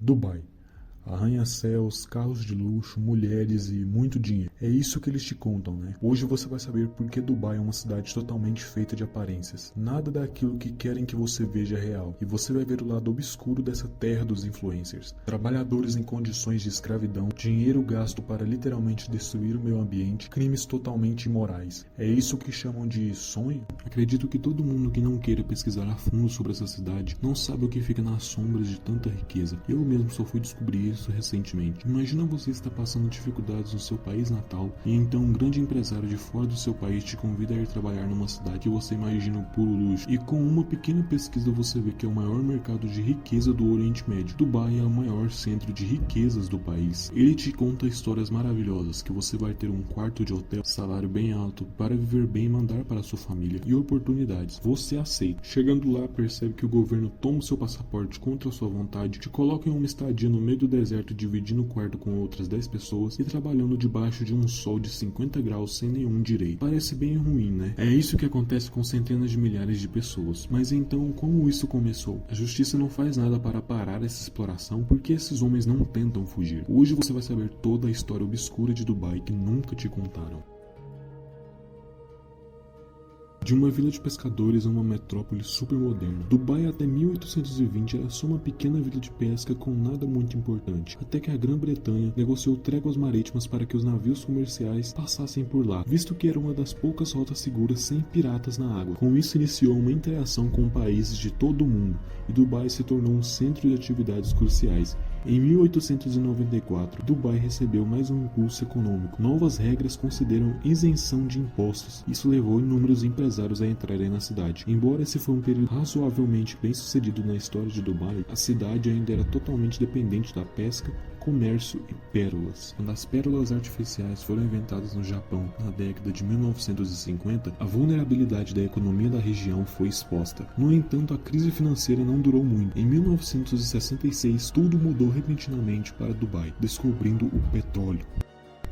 Dubai. Arranha-céus, carros de luxo, mulheres e muito dinheiro. É isso que eles te contam, né? Hoje você vai saber por que Dubai é uma cidade totalmente feita de aparências. Nada daquilo que querem que você veja é real. E você vai ver o lado obscuro dessa terra dos influencers. Trabalhadores em condições de escravidão, dinheiro gasto para literalmente destruir o meio ambiente, crimes totalmente imorais. É isso que chamam de sonho? Acredito que todo mundo que não queira pesquisar a fundo sobre essa cidade não sabe o que fica nas sombras de tanta riqueza. Eu mesmo só fui descobrir isso recentemente. Imagina você estar passando dificuldades no seu país natal e então um grande empresário de fora do seu país te convida a ir trabalhar numa cidade que você imagina o puro luxo, e com uma pequena pesquisa você vê que é o maior mercado de riqueza do Oriente Médio. Dubai é o maior centro de riquezas do país. Ele te conta histórias maravilhosas, que você vai ter um quarto de hotel, salário bem alto, para viver bem e mandar para sua família, e oportunidades. Você aceita. Chegando lá, percebe que o governo toma o seu passaporte contra a sua vontade, te coloca em uma estadia no meio do deserto, dividindo o quarto com outras 10 pessoas e trabalhando debaixo de um sol de 50 graus sem nenhum direito. Parece bem ruim, né? É isso que acontece com centenas de milhares de pessoas. Mas então, como isso começou? A justiça não faz nada para parar essa exploração, porque esses homens não tentam fugir. Hoje você vai saber toda a história obscura de Dubai que nunca te contaram. De uma vila de pescadores a uma metrópole super moderna. Dubai até 1820 era só uma pequena vila de pesca com nada muito importante, até que a Grã-Bretanha negociou tréguas marítimas para que os navios comerciais passassem por lá, visto que era uma das poucas rotas seguras sem piratas na água. Com isso iniciou uma interação com países de todo o mundo, e Dubai se tornou um centro de atividades cruciais. Em 1894, Dubai recebeu mais um impulso econômico. Novas regras consideram isenção de impostos. Isso levou inúmeros empresários a entrarem na cidade. Embora esse foi um período razoavelmente bem sucedido na história de Dubai, a cidade ainda era totalmente dependente da pesca, comércio e pérolas. Quando as pérolas artificiais foram inventadas no Japão na década de 1950, a vulnerabilidade da economia da região foi exposta. No entanto, a crise financeira não durou muito. Em 1966, tudo mudou repentinamente para Dubai, descobrindo o petróleo.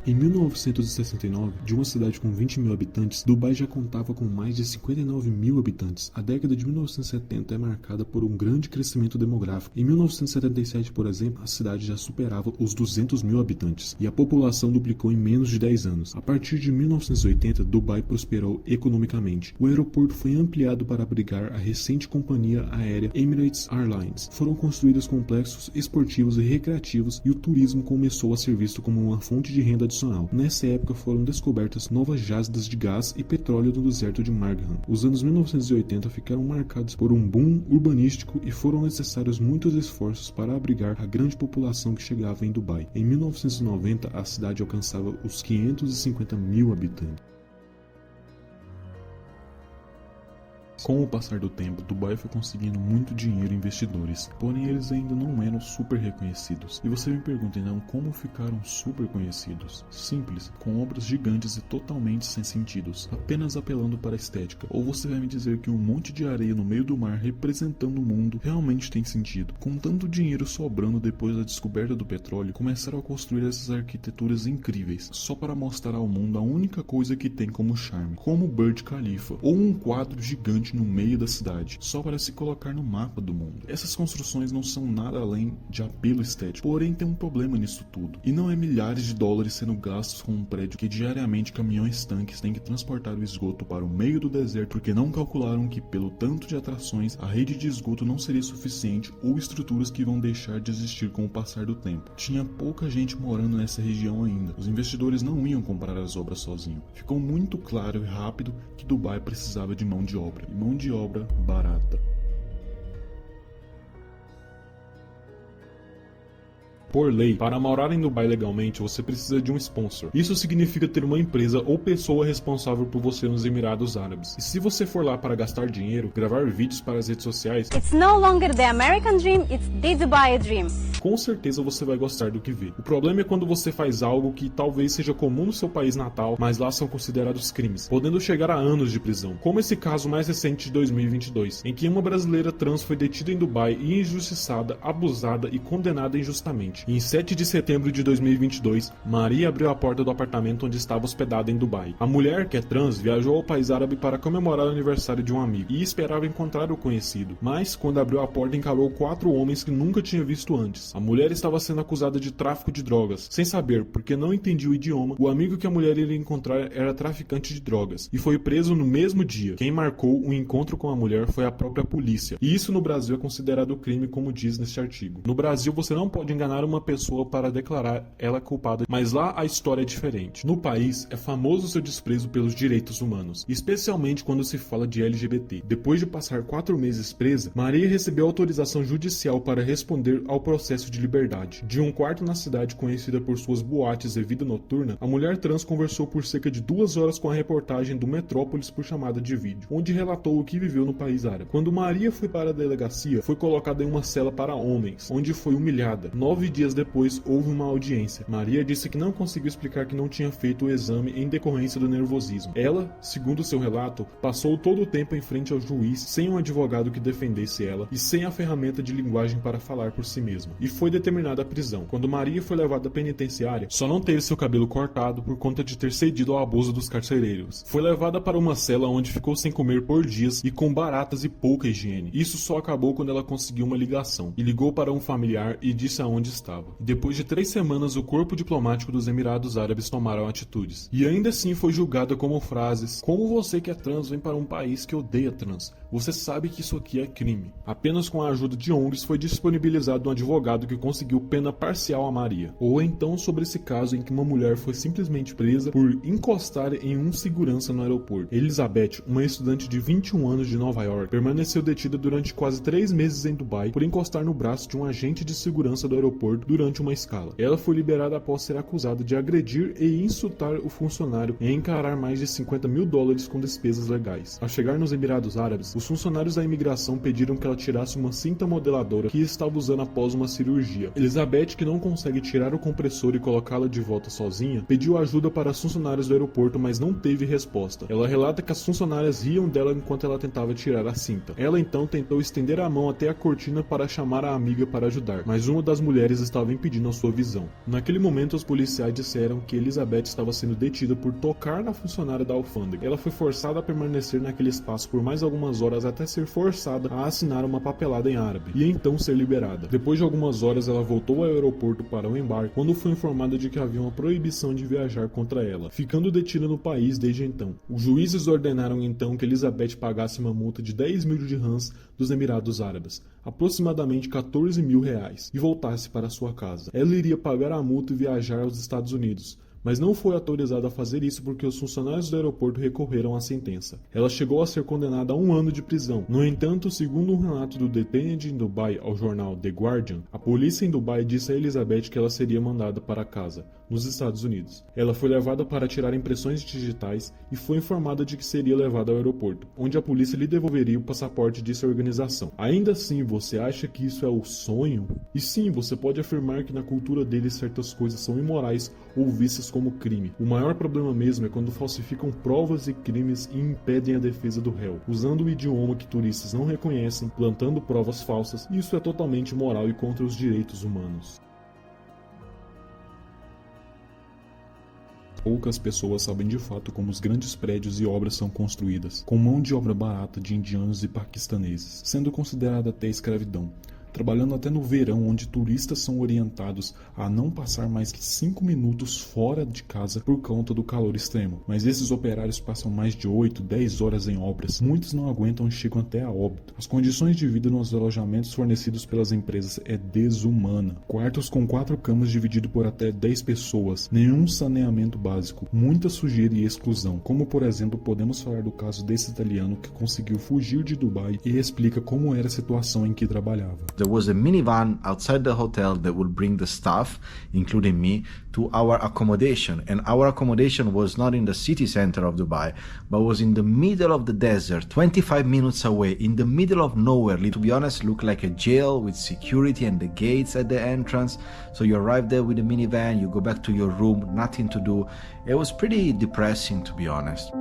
Em 1969, de uma cidade com 20 mil habitantes, Dubai já contava com mais de 59 mil habitantes. A década de 1970 é marcada por um grande crescimento demográfico. Em 1977, por exemplo, a cidade já superava os 200 mil habitantes, e a população duplicou em menos de 10 anos. A partir de 1980, Dubai prosperou economicamente. O aeroporto foi ampliado para abrigar a recente companhia aérea Emirates Airlines. Foram construídos complexos esportivos e recreativos, e o turismo começou a ser visto como uma fonte de renda adicional. Nessa época foram descobertas novas jazidas de gás e petróleo no deserto de Margham. Os anos 1980 ficaram marcados por um boom urbanístico e foram necessários muitos esforços para abrigar a grande população que chegava em Dubai. Em 1990, a cidade alcançava os 550 mil habitantes. Com o passar do tempo, Dubai foi conseguindo muito dinheiro e investidores, porém eles ainda não eram super reconhecidos. E você me pergunta então como ficaram super conhecidos? Simples, com obras gigantes e totalmente sem sentidos, apenas apelando para a estética. Ou você vai me dizer que um monte de areia no meio do mar representando o mundo realmente tem sentido? Com tanto dinheiro sobrando depois da descoberta do petróleo, começaram a construir essas arquiteturas incríveis, só para mostrar ao mundo a única coisa que tem como charme, como o Burj Khalifa, ou um quadro gigante no meio da cidade, só para se colocar no mapa do mundo. Essas construções não são nada além de apelo estético, porém tem um problema nisso tudo, e não é milhares de dólares sendo gastos com um prédio que diariamente caminhões-tanques têm que transportar o esgoto para o meio do deserto, porque não calcularam que pelo tanto de atrações a rede de esgoto não seria suficiente, ou estruturas que vão deixar de existir com o passar do tempo. Tinha pouca gente morando nessa região ainda, os investidores não iam comprar as obras sozinhos. Ficou muito claro e rápido que Dubai precisava de mão de obra, e mão de obra barata. Por lei, para morar em Dubai legalmente, você precisa de um sponsor. Isso significa ter uma empresa ou pessoa responsável por você nos Emirados Árabes. E se você for lá para gastar dinheiro, gravar vídeos para as redes sociais, It's no longer the American dream, it's the Dubai dream. Com certeza você vai gostar do que vê. O problema é quando você faz algo que talvez seja comum no seu país natal, mas lá são considerados crimes, podendo chegar a anos de prisão. Como esse caso mais recente de 2022, em que uma brasileira trans foi detida em Dubai e injustiçada, abusada e condenada injustamente. noite. Em 7 de setembro de 2022, Maria abriu a porta do apartamento onde estava hospedada em Dubai. A mulher, que é trans, viajou ao país árabe para comemorar o aniversário de um amigo e esperava encontrar o conhecido, mas quando abriu a porta encarou 4 homens que nunca tinha visto antes. A mulher estava sendo acusada de tráfico de drogas. Sem saber, porque não entendia o idioma, o amigo que a mulher iria encontrar era traficante de drogas e foi preso no mesmo dia. Quem marcou o encontro com a mulher foi a própria polícia. E isso no Brasil é considerado crime, como diz neste artigo. No Brasil você não pode enganar uma pessoa para declarar ela culpada, mas lá a história é diferente. No país é famoso seu desprezo pelos direitos humanos, especialmente quando se fala de LGBT. Depois de passar 4 meses presa, Maria recebeu autorização judicial para responder ao processo de liberdade. De um quarto na cidade conhecida por suas boates e vida noturna, a mulher trans conversou por cerca de 2 horas com a reportagem do Metrópolis por chamada de vídeo, onde relatou o que viveu no país árabe. Quando Maria foi para a delegacia, foi colocada em uma cela para homens, onde foi humilhada. 9 dias depois, houve uma audiência. Maria disse que não conseguiu explicar que não tinha feito o exame em decorrência do nervosismo. Ela, segundo seu relato, passou todo o tempo em frente ao juiz sem um advogado que defendesse ela e sem a ferramenta de linguagem para falar por si mesma. E foi determinada a prisão. Quando Maria foi levada à penitenciária, só não teve seu cabelo cortado por conta de ter cedido ao abuso dos carcereiros. Foi levada para uma cela onde ficou sem comer por dias e com baratas e pouca higiene. Isso só acabou quando ela conseguiu uma ligação e ligou para um familiar e disse aonde estava. Depois de 3 semanas, o corpo diplomático dos Emirados Árabes tomaram atitudes. E ainda assim foi julgada como frases: como você que é trans vem para um país que odeia trans? Você sabe que isso aqui é crime. Apenas com a ajuda de ONGs foi disponibilizado um advogado que conseguiu pena parcial a Maria. Ou então sobre esse caso em que uma mulher foi simplesmente presa por encostar em um segurança no aeroporto. Elizabeth, uma estudante de 21 anos de Nova York, permaneceu detida durante quase 3 meses em Dubai por encostar no braço de um agente de segurança do aeroporto durante uma escala. Ela foi liberada após ser acusada de agredir e insultar o funcionário e encarar mais de $50 mil com despesas legais. Ao chegar nos Emirados Árabes, os funcionários da imigração pediram que ela tirasse uma cinta modeladora que estava usando após uma cirurgia. Elizabeth, que não consegue tirar o compressor e colocá-la de volta sozinha, pediu ajuda para os funcionários do aeroporto, mas não teve resposta. Ela relata que as funcionárias riam dela enquanto ela tentava tirar a cinta. Ela então tentou estender a mão até a cortina para chamar a amiga para ajudar, mas uma das mulheres estava impedindo a sua visão. Naquele momento, os policiais disseram que Elizabeth estava sendo detida por tocar na funcionária da alfândega. Ela foi forçada a permanecer naquele espaço por mais algumas horas até ser forçada a assinar uma papelada em árabe e então ser liberada. Depois de algumas horas, ela voltou ao aeroporto para o embarque quando foi informada de que havia uma proibição de viajar contra ela, ficando detida no país desde então. Os juízes ordenaram então que Elizabeth pagasse uma multa de 10 mil dirhams dos Emirados Árabes, aproximadamente R$14 mil, e voltasse para sua casa. Ela iria pagar a multa e viajar aos Estados Unidos, mas não foi autorizada a fazer isso porque os funcionários do aeroporto recorreram à sentença. Ela chegou a ser condenada a 1 ano de prisão. No entanto, segundo um relato do Detained em Dubai ao jornal The Guardian, a polícia em Dubai disse a Elizabeth que ela seria mandada para casa, nos Estados Unidos. Ela foi levada para tirar impressões digitais e foi informada de que seria levada ao aeroporto, onde a polícia lhe devolveria o passaporte de sua organização. Ainda assim, você acha que isso é o sonho? E sim, você pode afirmar que na cultura deles certas coisas são imorais ou vistas como crime. O maior problema mesmo é quando falsificam provas e crimes e impedem a defesa do réu, usando o idioma que turistas não reconhecem, plantando provas falsas. Isso é totalmente imoral e contra os direitos humanos. Poucas pessoas sabem de fato como os grandes prédios e obras são construídas, com mão de obra barata de indianos e paquistaneses, sendo considerada até escravidão. Trabalhando até no verão, onde turistas são orientados a não passar mais que 5 minutos fora de casa por conta do calor extremo. Mas esses operários passam mais de 8, 10 horas em obras. Muitos não aguentam e chegam até a óbito. As condições de vida nos alojamentos fornecidos pelas empresas é desumana. Quartos com 4 camas divididos por até 10 pessoas, nenhum saneamento básico, muita sujeira e exclusão. Como por exemplo, podemos falar do caso desse italiano que conseguiu fugir de Dubai e explica como era a situação em que trabalhava. There was a minivan outside the hotel that would bring the staff, including me, to our accommodation. And our accommodation was not in the city center of Dubai, but was in the middle of the desert, 25 minutes away, in the middle of nowhere. To be honest, looked like a jail with security and the gates at the entrance. So you arrive there with a minivan, you go back to your room, nothing to do. It was pretty depressing, to be honest.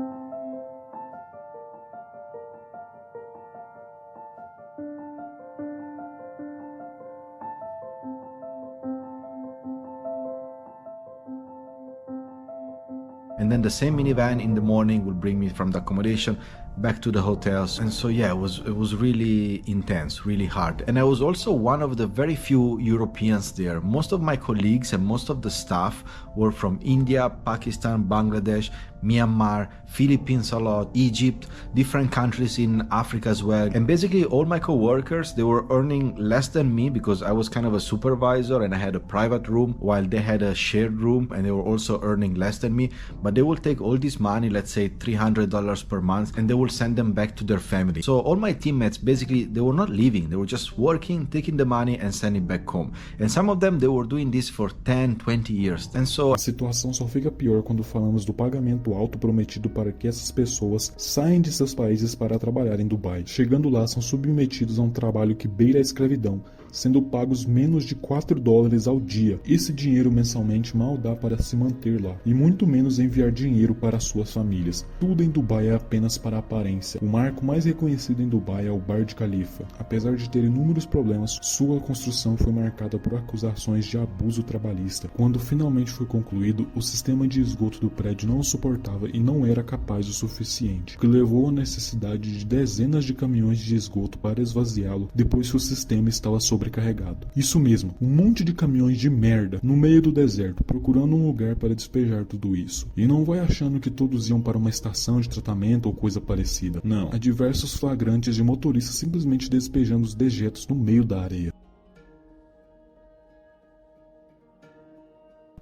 and then the same minivan in the morning will bring me from the accommodation back to the hotels. And so yeah, it was really intense, really hard. And I was also one of the very few Europeans there. Most of my colleagues and most of the staff were from India, Pakistan, Bangladesh, Myanmar, Philippines a lot, Egypt, different countries in Africa as well. And basically all my co-workers, they were earning less than me because I was kind of a supervisor and I had a private room while they had a shared room, and they were also earning less than me. But they will take all this money, let's say $300 per month, and they will send them back to their family. So all my teammates, basically, they were not leaving. They were just working, taking the money and sending back home. And some of them, they were doing this for 10, 20 years. And so a situação só fica pior quando falamos do pagamento alto prometido para que essas pessoas saem de seus países para trabalhar em Dubai. Chegando lá, são submetidos a um trabalho que beira a escravidão, sendo pagos menos de $4 ao dia. Esse dinheiro mensalmente mal dá para se manter lá, e muito menos enviar dinheiro para suas famílias. Tudo em Dubai é apenas para a aparência. O marco mais reconhecido em Dubai é o Burj Khalifa. Apesar de ter inúmeros problemas, sua construção foi marcada por acusações de abuso trabalhista. Quando finalmente foi concluído, o sistema de esgoto do prédio não o suportava e não era capaz o suficiente, o que levou à necessidade de dezenas de caminhões de esgoto para esvaziá-lo depois que o sistema estava sobrecarregado. Isso mesmo, um monte de caminhões de merda no meio do deserto, procurando um lugar para despejar tudo isso. E não vai achando que todos iam para uma estação de tratamento ou coisa parecida. Não, há diversos flagrantes de motoristas simplesmente despejando os dejetos no meio da areia.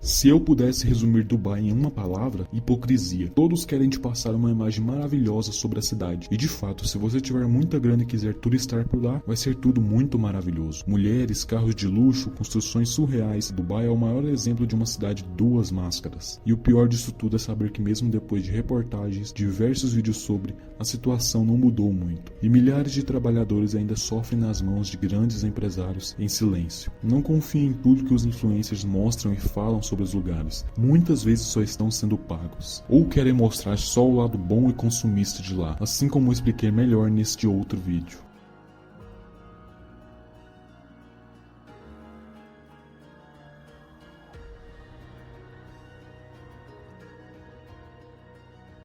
Se eu pudesse resumir Dubai em uma palavra, hipocrisia. Todos querem te passar uma imagem maravilhosa sobre a cidade. E de fato, se você tiver muita grana e quiser turistar por lá, vai ser tudo muito maravilhoso. Mulheres, carros de luxo, construções surreais. Dubai é o maior exemplo de uma cidade de duas máscaras. E o pior disso tudo é saber que mesmo depois de reportagens, diversos vídeos sobre, a situação não mudou muito. E milhares de trabalhadores ainda sofrem nas mãos de grandes empresários em silêncio. Não confie em tudo que os influencers mostram e falam sobre os lugares. Muitas vezes só estão sendo pagos. Ou querem mostrar só o lado bom e consumista de lá, assim como eu expliquei melhor neste outro vídeo.